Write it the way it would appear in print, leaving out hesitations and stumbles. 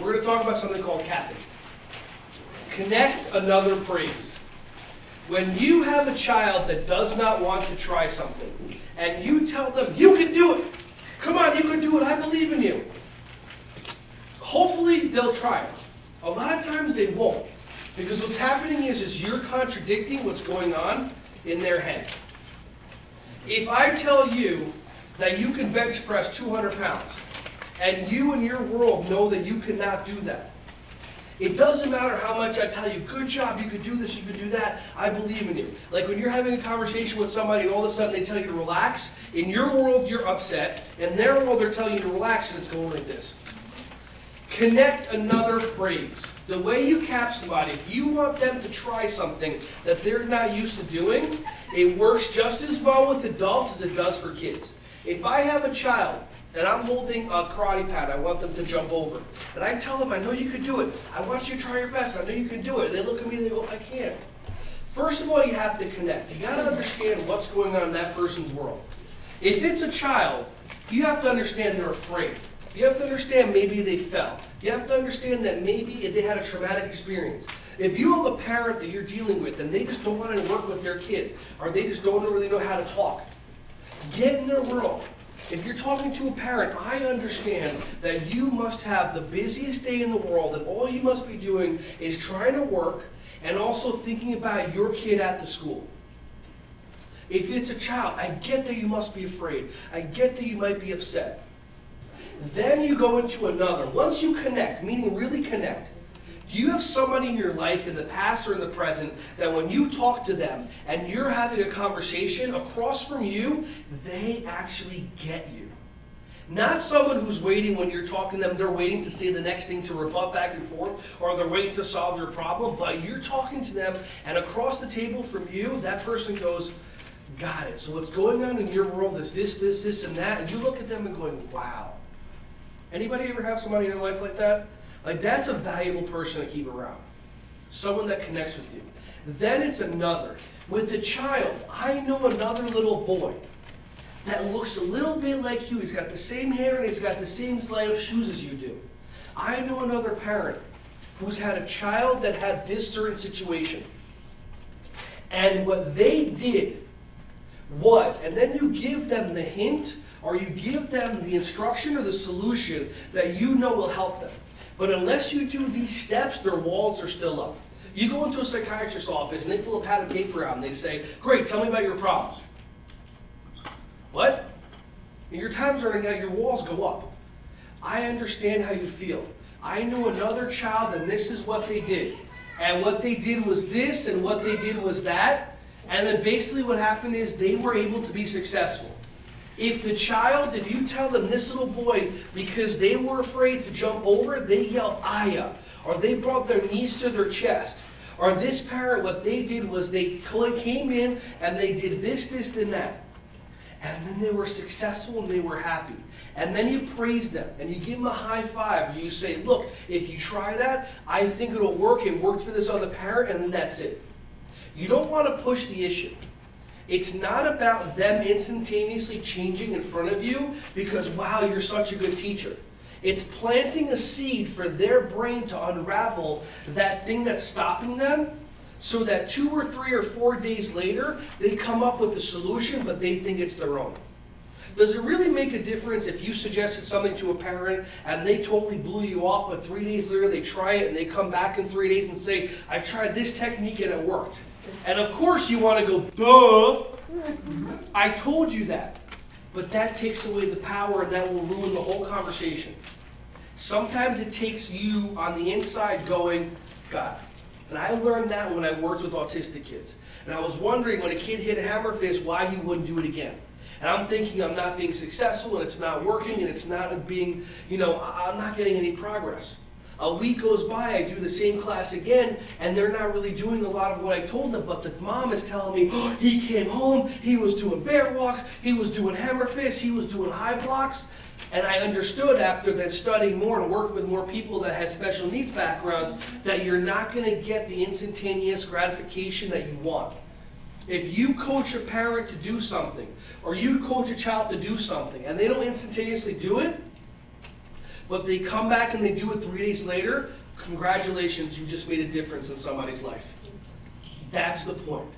We're going to talk about something called capping. Connect another praise. When you have a child that does not want to try something, and you tell them, you can do it. Come on, you can do it. I believe in you. Hopefully, they'll try it. A lot of times they won't. Because what's happening is you're contradicting what's going on in their head. If I tell you that you can bench press 200 pounds, and you in your world know that you cannot do that, it doesn't matter how much I tell you, good job, you could do this, you could do that, I believe in you. Like when you're having a conversation with somebody and all of a sudden they tell you to relax, in your world you're upset, in their world they're telling you to relax and it's going like this. Connect another praise. The way you cap somebody, if you want them to try something that they're not used to doing, it works just as well with adults as it does for kids. If I have a child and I'm holding a karate pad, I want them to jump over. And I tell them, I know you can do it. I want you to try your best. I know you can do it. And they look at me and they go, I can't. First of all, you have to connect. You got to understand what's going on in that person's world. If it's a child, you have to understand they're afraid. You have to understand maybe they fell. You have to understand that maybe they had a traumatic experience. If you have a parent that you're dealing with and they just don't want to work with their kid, or they just don't really know how to talk, get in their world. If you're talking to a parent, I understand that you must have the busiest day in the world and all you must be doing is trying to work and also thinking about your kid at the school. If it's a child, I get that you must be afraid. I get that you might be upset. Then you go into another. Once you connect, meaning really connect, do you have somebody in your life, in the past or in the present, that when you talk to them and you're having a conversation across from you, they actually get you? Not someone who's waiting when you're talking to them, they're waiting to say the next thing to rebut back and forth, or they're waiting to solve your problem, but you're talking to them and across the table from you, that person goes, got it. So what's going on in your world is this, and that, and you look at them and going, wow. Anybody ever have somebody in their life like that? Like, that's a valuable person to keep around. Someone that connects with you. Then it's another. With the child, I know another little boy that looks a little bit like you. He's got the same hair and he's got the same style of shoes as you do. I know another parent who's had a child that had this certain situation. And what they did was, and then you give them the hint, or you give them the instruction or the solution that you know will help them. But unless you do these steps, their walls are still up. You go into a psychiatrist's office and they pull a pad of paper out and they say, great, tell me about your problems. What? And your time's running out, your walls go up. I understand how you feel. I know another child and this is what they did. And what they did was this and what they did was that. And then basically what happened is they were able to be successful. If the child, if you tell them this little boy, because they were afraid to jump over, they yelled, Aya, or they brought their knees to their chest, or this parent, what they did was they came in and they did this, and that. And then they were successful and they were happy. And then you praise them and you give them a high five. And you say, look, if you try that, I think it'll work. It worked for this other parent, and then that's it. You don't want to push the issue. It's not about them instantaneously changing in front of you because, wow, you're such a good teacher. It's planting a seed for their brain to unravel that thing that's stopping them so that 2 or 3 or 4 days later, they come up with a solution, but they think it's their own. Does it really make a difference if you suggested something to a parent and they totally blew you off, but 3 days later they try it and they come back in 3 days and say, I tried this technique and it worked? And of course you want to go, duh, I told you that. But that takes away the power and that will ruin the whole conversation. Sometimes it takes you on the inside going, God. And I learned that when I worked with autistic kids. And I was wondering when a kid hit a hammer fist why he wouldn't do it again. And I'm thinking I'm not being successful and it's not working and it's not being, I'm not getting any progress. A week goes by, I do the same class again, and they're not really doing a lot of what I told them, but the mom is telling me, oh, he came home, he was doing bear walks, he was doing hammer fists, he was doing high blocks. And I understood after that studying more and working with more people that had special needs backgrounds that you're not going to get the instantaneous gratification that you want. If you coach a parent to do something, or you coach a child to do something, and they don't instantaneously do it, but they come back and they do it 3 days later, congratulations, you just made a difference in somebody's life. That's the point.